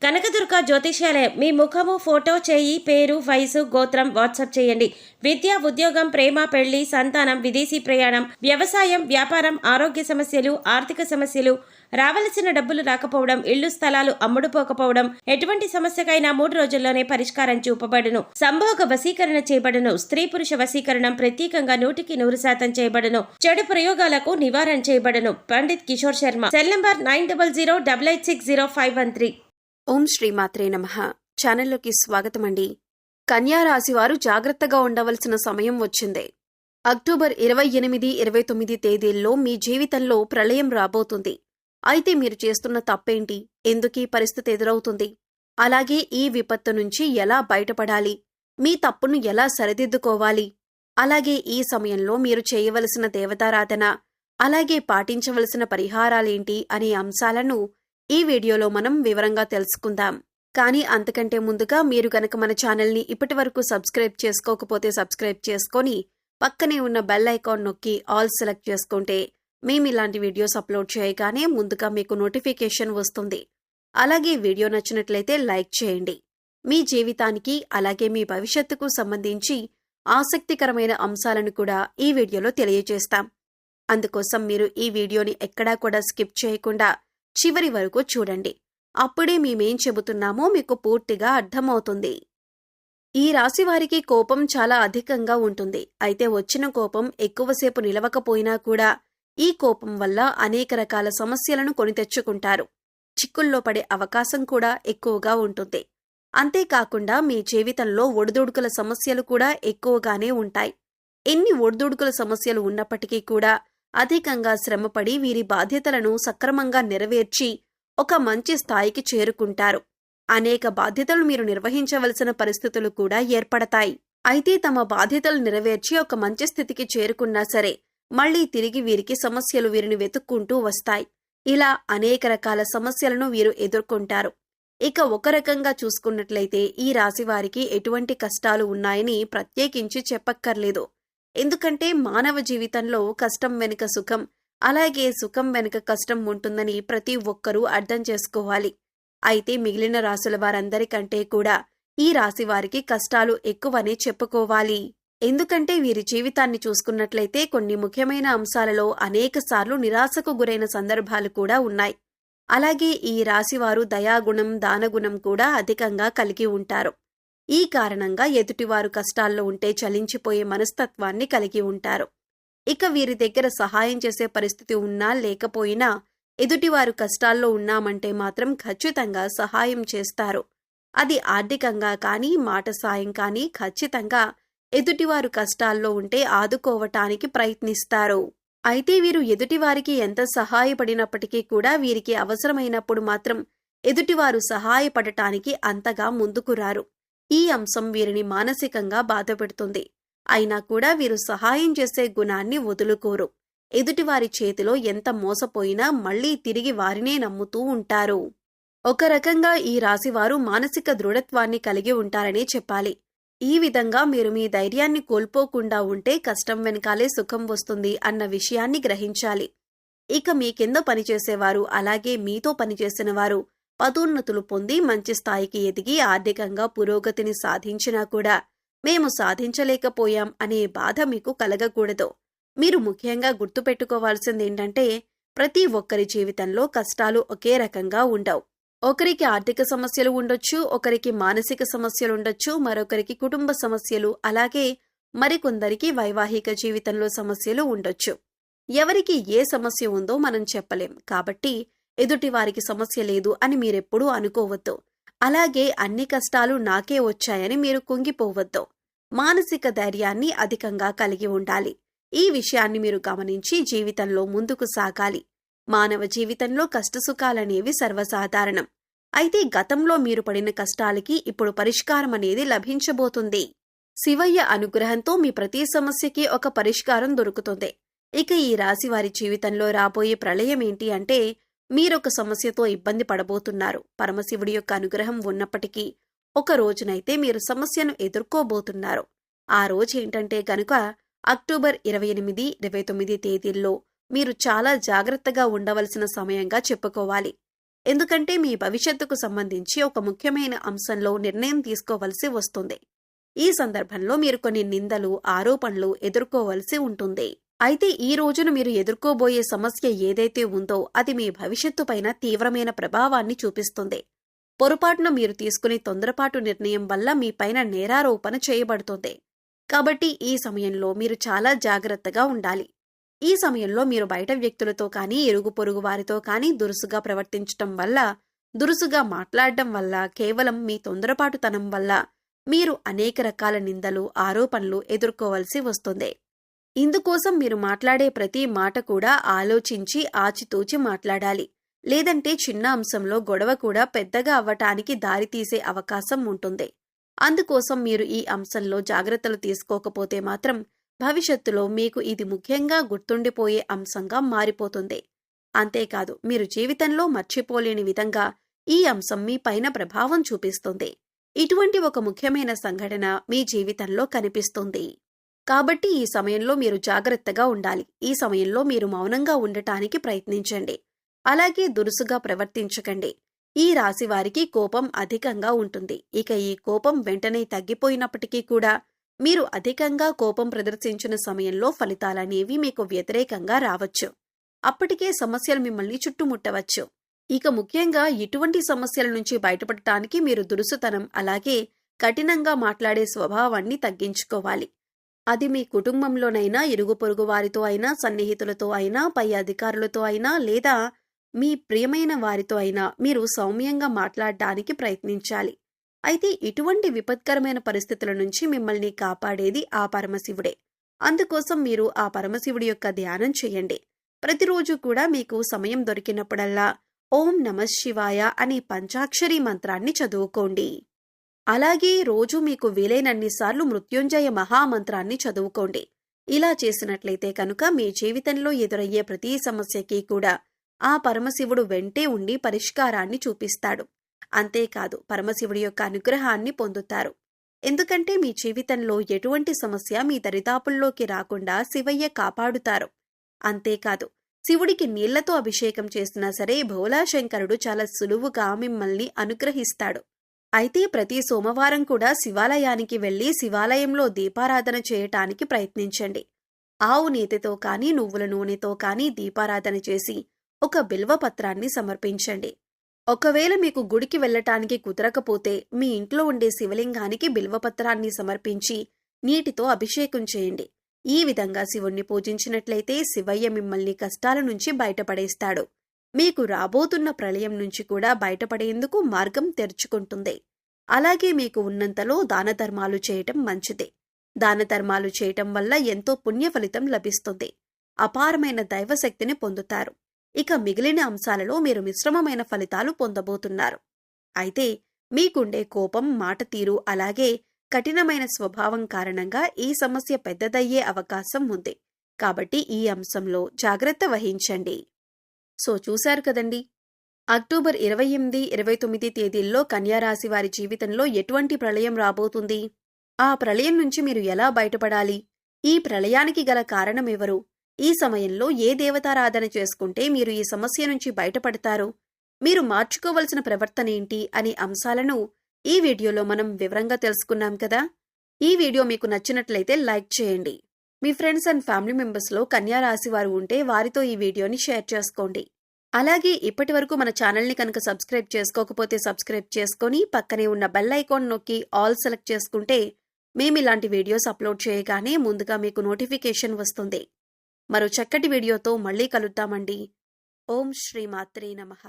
కనకదుర్గ జ్యోతిష్యాలయం. మీ ముఖము, ఫోటో, చేయి, పేరు, వయసు, గోత్రం వాట్సాప్ చేయండి. విద్య, ఉద్యోగం, ప్రేమ, పెళ్లి, సంతానం, విదేశీ ప్రయాణం, వ్యవసాయం, వ్యాపారం, ఆరోగ్య సమస్యలు, ఆర్థిక సమస్యలు, రావలసిన డబ్బులు రాకపోవడం, ఇళ్లు స్థలాలు అమ్ముడుపోకపోవడం, ఎటువంటి సమస్యకైనా 3 రోజుల్లోనే పరిష్కారం చూపబడును. సంభోగ వశీకరణ చేయబడును. స్త్రీ పురుష వశీకరణం ప్రత్యేకంగా 100% చేయబడును. చెడు ప్రయోగాలకు నివారణ చేయబడును. పండిత్ కిషోర్ శర్మ. Cell number 9008860513. ఓం శ్రీమాత్రే నమః. ఛానల్లోకి స్వాగతమండి. కన్యా రాశి వారు జాగ్రత్తగా ఉండవలసిన సమయం వచ్చింది. అక్టోబర్ 28, 29 తేదీల్లో మీ జీవితంలో ప్రళయం రాబోతుంది. అయితే మీరు చేస్తున్న తప్పేంటి? ఎందుకీ పరిస్థితి ఎదురవుతుంది? అలాగే ఈ విపత్తు నుంచి ఎలా బయటపడాలి? మీ తప్పును ఎలా సరిదిద్దుకోవాలి? అలాగే ఈ సమయంలో మీరు చేయవలసిన దేవతారాధన, అలాగే పాటించవలసిన పరిహారాలేంటి అనే అంశాలను ఈ వీడియోలో మనం వివరంగా తెలుసుకుందాం. కానీ అంతకంటే ముందుగా మీరు గనక మన ఛానల్ని ఇప్పటివరకు సబ్స్క్రైబ్ చేసుకోకపోతే సబ్స్క్రైబ్ చేసుకొని పక్కనే ఉన్న బెల్ ఐకాన్ నొక్కి ఆల్ సెలెక్ట్ చేసుకుంటే మేము ఇలాంటి వీడియోస్ అప్లోడ్ చేయగానే ముందుగా మీకు నోటిఫికేషన్ వస్తుంది. అలాగే వీడియో నచ్చినట్లయితే లైక్ చేయండి. మీ జీవితానికి అలాగే మీ భవిష్యత్తుకు సంబంధించి ఆసక్తికరమైన అంశాలను కూడా ఈ వీడియోలో తెలియజేస్తాం. అందుకోసం మీరు ఈ వీడియోని ఎక్కడా కూడా స్కిప్ చేయకుండా చివరి వరకు చూడండి. అప్పుడే మేమేం చెబుతున్నామో మీకు పూర్తిగా అర్థమవుతుంది. ఈ రాశి వారికి కోపం చాలా అధికంగా ఉంటుంది. అయితే వచ్చిన కోపం ఎక్కువసేపు నిలవకపోయినా కూడా ఈ కోపం వల్ల అనేక రకాల సమస్యలను కొని తెచ్చుకుంటారు. చిక్కుల్లో పడే అవకాశం కూడా ఎక్కువగా ఉంటుంది. అంతేకాకుండా మీ జీవితంలో ఒడిదుడుకుల సమస్యలు కూడా ఎక్కువగానే ఉంటాయి. ఎన్ని ఒడిదుడుకుల సమస్యలు ఉన్నప్పటికీ కూడా అధికంగా శ్రమపడి వీరి బాధ్యతలను సక్రమంగా నెరవేర్చి ఒక మంచి స్థాయికి చేరుకుంటారు. అనేక బాధ్యతలు మీరు నిర్వహించవలసిన పరిస్థితులు కూడా ఏర్పడతాయి. అయితే తమ బాధ్యతలు నెరవేర్చి ఒక మంచి స్థితికి చేరుకున్నా సరే మళ్లీ తిరిగి వీరికి సమస్యలు వీరిని వెతుక్కుంటూ వస్తాయి. ఇలా అనేక రకాల సమస్యలను వీరు ఎదుర్కొంటారు. ఇక ఒక రకంగా చూసుకున్నట్లయితే ఈ రాశి వారికి ఎటువంటి కష్టాలు ఉన్నాయని ప్రత్యేకించి చెప్పక్కర్లేదు. ఎందుకంటే మానవ జీవితంలో కష్టం వెనుక సుఖం, అలాగే సుఖం వెనుక కష్టం ఉంటుందని ప్రతి ఒక్కరూ అర్థం చేసుకోవాలి. అయితే మిగిలిన రాశుల వారందరికంటే కూడా ఈ రాశి వారికి కష్టాలు ఎక్కువనే చెప్పుకోవాలి. ఎందుకంటే వీరి జీవితాన్ని చూసుకున్నట్లయితే కొన్ని ముఖ్యమైన అంశాలలో అనేకసార్లు నిరాశకు గురైన సందర్భాలు కూడా ఉన్నాయి. అలాగే ఈ రాశివారు దయాగుణం, దానగుణం కూడా అధికంగా కలిగి ఉంటారు. ఈ కారణంగా ఎదుటివారు కష్టాల్లో ఉంటే చలించిపోయే మనస్తత్వాన్ని కలిగి ఉంటారు. ఇక వీరి దగ్గర సహాయం చేసే పరిస్థితి ఉన్నా లేకపోయినా ఎదుటివారు కష్టాల్లో ఉన్నామంటే మాత్రం ఖచ్చితంగా సహాయం చేస్తారు. అది ఆర్థికంగా కానీ మాట సాయం కానీ ఖచ్చితంగా ఎదుటివారు కష్టాల్లో ఉంటే ఆదుకోవటానికి ప్రయత్నిస్తారు. అయితే వీరు ఎదుటివారికి ఎంత సహాయపడినప్పటికీ కూడా వీరికి అవసరమైనప్పుడు మాత్రం ఎదుటివారు సహాయపడటానికి అంతగా ముందుకు రారు. ఈ అంశం వీరిని మానసికంగా బాధపెడుతుంది. అయినా కూడా వీరు సహాయం చేసే గుణాన్ని వదులుకోరు. ఎదుటివారి చేతిలో ఎంత మోసపోయినా మళ్లీ తిరిగి వారినే నమ్ముతూ ఉంటారు. ఒక రకంగా ఈ రాశివారు మానసిక దృఢత్వాన్ని కలిగి ఉంటారనే చెప్పాలి. ఈ విధంగా మీరు మీ ధైర్యాన్ని కోల్పోకుండా ఉంటే కష్టం వెనకాలే సుఖం వస్తుంది అన్న విషయాన్ని గ్రహించాలి. ఇక మీ కింద పనిచేసేవారు అలాగే మీతో పనిచేసిన వారు పదోన్నతులు పొంది మంచి స్థాయికి ఎదిగి ఆర్థికంగా పురోగతిని సాధించినా కూడా మేము సాధించలేకపోయాం అనే బాధ మీకు కలగకూడదు. మీరు ముఖ్యంగా గుర్తుపెట్టుకోవాల్సిందేంటంటే ప్రతి ఒక్కరి జీవితంలో కష్టాలు ఒకే రకంగా ఉండవు. ఒకరికి ఆర్థిక సమస్యలు ఉండొచ్చు, ఒకరికి మానసిక సమస్యలుండొచ్చు, మరొకరికి కుటుంబ సమస్యలు, అలాగే మరికొందరికి వైవాహిక జీవితంలో సమస్యలు ఉండొచ్చు. ఎవరికి ఏ సమస్య ఉందో మనం చెప్పలేం. కాబట్టి ఎదుటివారికి సమస్య లేదు అని మీరెప్పుడూ అనుకోవద్దు. అలాగే అన్ని కష్టాలు నాకే వచ్చాయని మీరు కుంగిపోవద్దు. మానసిక ధైర్యాన్ని అధికంగా కలిగి ఉండాలి. ఈ విషయాన్ని మీరు గమనించి జీవితంలో ముందుకు సాగాలి. మానవ జీవితంలో కష్టసుఖాలనేవి సర్వసాధారణం. అయితే గతంలో మీరు పడిన కష్టాలకి ఇప్పుడు పరిష్కారం అనేది లభించబోతుంది. శివయ్య అనుగ్రహంతో మీ ప్రతి సమస్యకి ఒక పరిష్కారం దొరుకుతుంది. ఇక ఈ రాశి వారి జీవితంలో రాబోయే ప్రళయం ఏంటి అంటే మీరొక సమస్యతో ఇబ్బంది పడబోతున్నారు. పరమశివుడి యొక్క అనుగ్రహం ఉన్నప్పటికీ ఒక రోజునైతే మీరు సమస్యను ఎదుర్కోబోతున్నారు. ఆ రోజు ఏంటంటే గనుక అక్టోబర్ 28, 29 తేదీల్లో మీరు చాలా జాగ్రత్తగా ఉండవలసిన సమయంగా చెప్పుకోవాలి. ఎందుకంటే మీ భవిష్యత్తుకు సంబంధించి ఒక ముఖ్యమైన అంశంలో నిర్ణయం తీసుకోవలసి వస్తుంది. ఈ సందర్భంలో మీరు కొన్ని నిందలు, ఆరోపణలు ఎదుర్కోవలసి ఉంటుంది. అయితే ఈ రోజున మీరు ఎదుర్కోబోయే సమస్య ఏదైతే ఉందో అది మీ భవిష్యత్తు పైన తీవ్రమైన ప్రభావాన్ని చూపిస్తుంది. పొరపాటున మీరు తీసుకునే తొందరపాటు నిర్ణయం వల్ల మీ పైన నేరారోపణ చేయబడుతుంది. కాబట్టి ఈ సమయంలో మీరు చాలా జాగ్రత్తగా ఉండాలి. ఈ సమయంలో మీరు బయట వ్యక్తులతో కానీ, ఇరుగు పొరుగు వారితో కానీ దురుసుగా ప్రవర్తించటం వల్ల, దురుసుగా మాట్లాడడం వల్ల, కేవలం మీ తొందరపాటుతనం వల్ల మీరు అనేక రకాల నిందలు, ఆరోపణలు ఎదుర్కోవలసి వస్తుంది. ఇందుకోసం మీరు మాట్లాడే ప్రతి మాట కూడా ఆలోచించి ఆచితూచి మాట్లాడాలి. లేదంటే చిన్న అంశంలో గొడవ కూడా పెద్దగా అవ్వటానికి దారితీసే అవకాశం ఉంటుంది. అందుకోసం మీరు ఈ అంశంలో జాగ్రత్తలు తీసుకోకపోతే మాత్రం భవిష్యత్తులో మీకు ఇది ముఖ్యంగా గుర్తుండిపోయే అంశంగా మారిపోతుంది. అంతేకాదు, మీరు జీవితంలో మర్చిపోలేని విధంగా ఈ అంశం మీ పైన ప్రభావం చూపిస్తుంది. ఇటువంటి ఒక ముఖ్యమైన సంఘటన మీ జీవితంలో కనిపిస్తుంది. కాబట్టి ఈ సమయంలో మీరు జాగ్రత్తగా ఉండాలి. ఈ సమయంలో మీరు మౌనంగా ఉండటానికి ప్రయత్నించండి. అలాగే దురుసుగా ప్రవర్తించకండి. ఈ రాశి వారికి కోపం అధికంగా ఉంటుంది. ఇక ఈ కోపం వెంటనే తగ్గిపోయినప్పటికీ కూడా మీరు అధికంగా కోపం ప్రదర్శించిన సమయంలో ఫలితాలనేవి మీకు వ్యతిరేకంగా రావచ్చు. అప్పటికే సమస్యలు మిమ్మల్ని చుట్టుముట్టవచ్చు. ఇక ముఖ్యంగా ఇటువంటి సమస్యల నుంచి బయటపడటానికి మీరు దురుసుతనం, అలాగే కఠినంగా మాట్లాడే స్వభావాన్ని తగ్గించుకోవాలి. అది మీ కుటుంబంలోనైనా, ఇరుగు పొరుగు వారితో అయినా, సన్నిహితులతో అయినా, పై అధికారులతో అయినా, లేదా మీ ప్రియమైన వారితో అయినా మీరు సౌమ్యంగా మాట్లాడడానికి ప్రయత్నించాలి. అయితే ఇటువంటి విపత్కరమైన పరిస్థితుల నుంచి మిమ్మల్ని కాపాడేది ఆ పరమశివుడే. అందుకోసం మీరు ఆ పరమశివుడి యొక్క ధ్యానం చేయండి. ప్రతిరోజు కూడా మీకు సమయం దొరికినప్పుడల్లా ఓం నమః శివాయ అనే పంచాక్షరి మంత్రాన్ని చదువుకోండి. అలాగే రోజు మీకు వీలైనన్నిసార్లు మృత్యుంజయ మహామంత్రాన్ని చదువుకోండి. ఇలా చేసినట్లయితే కనుక మీ జీవితంలో ఎదురయ్యే ప్రతి సమస్యకి కూడా ఆ పరమశివుడు వెంటే ఉండి పరిష్కారాన్ని చూపిస్తాడు. అంతేకాదు, పరమశివుడి యొక్క అనుగ్రహాన్ని పొందుతారు. ఎందుకంటే మీ జీవితంలో ఎటువంటి సమస్య మీ దరిదాపుల్లోకి రాకుండా శివయ్య కాపాడుతారు. అంతేకాదు, శివుడికి నీళ్లతో అభిషేకం చేసినా సరే భోలాశంకరుడు చాలా సులువుగా మిమ్మల్ని అనుగ్రహిస్తాడు. అయితే ప్రతి సోమవారం కూడా శివాలయానికి వెళ్లి శివాలయంలో దీపారాధన చేయటానికి ప్రయత్నించండి. ఆవు నేతితో కానీ, నువ్వుల నూనెతో కానీ దీపారాధన చేసి ఒక బిల్వపత్రాన్ని సమర్పించండి. ఒకవేళ మీకు గుడికి వెళ్లటానికి కుదరకపోతే మీ ఇంట్లో ఉండే శివలింగానికి బిల్వపత్రాన్ని సమర్పించి నీటితో అభిషేకం చేయండి. ఈ విధంగా శివుణ్ణి పూజించినట్లయితే శివయ్య మిమ్మల్ని కష్టాల నుంచి బయటపడేస్తాడు. మీకు రాబోతున్న ప్రళయం నుంచి కూడా బయటపడేందుకు మార్గం తెరుచుకుంటుంది. అలాగే మీకు ఉన్నంతలో దానధర్మాలు చేయటం మంచిదే. దానధర్మాలు చేయటం వల్ల ఎంతో పుణ్య ఫలితం లభిస్తుంది. అపారమైన దైవశక్తిని పొందుతారు. ఇక మిగిలిన అంశాలలో మీరు మిశ్రమమైన ఫలితాలు పొందబోతున్నారు. అయితే మీకుండే కోపం, మాట తీరు, అలాగే కఠినమైన స్వభావం కారణంగా ఈ సమస్య పెద్దదయ్యే అవకాశం ఉంది. కాబట్టి ఈ అంశంలో జాగ్రత్త వహించండి. సో చూశారు కదండి, అక్టోబర్ 28, 29 తేదీల్లో కన్యారాశి వారి జీవితంలో ఎటువంటి ప్రళయం రాబోతుంది, ఆ ప్రళయం నుంచి మీరు ఎలా బయటపడాలి, ఈ ప్రళయానికి గల కారణం ఎవరు, ఈ సమయంలో ఏ దేవతారాధన చేసుకుంటే మీరు ఈ సమస్య నుంచి బయటపడతారు, మీరు మార్చుకోవలసిన ప్రవర్తన ఏంటి అనే అంశాలను ఈ వీడియోలో మనం వివరంగా తెలుసుకున్నాం కదా. ఈ వీడియో మీకు నచ్చినట్లయితే లైక్ చేయండి. మీ ఫ్రెండ్స్ అండ్ ఫ్యామిలీ మెంబర్స్లో కన్యా రాశి వారు ఉంటే వారితో ఈ వీడియోని షేర్ చేసుకోండి. అలాగే ఇప్పటి వరకు మన ఛానల్ని కనుక సబ్స్క్రైబ్ చేసుకోకపోతే సబ్స్క్రైబ్ చేసుకొని పక్కనే ఉన్న బెల్ ఐకాన్ నొక్కి ఆల్ సెలెక్ట్ చేసుకుంటే మేము ఇలాంటి వీడియోస్ అప్లోడ్ చేయగానే ముందుగా మీకు నోటిఫికేషన్ వస్తుంది. మరో చక్కటి వీడియోతో మళ్ళీ కలుద్దామండి. ఓం శ్రీ మాత్రే నమః.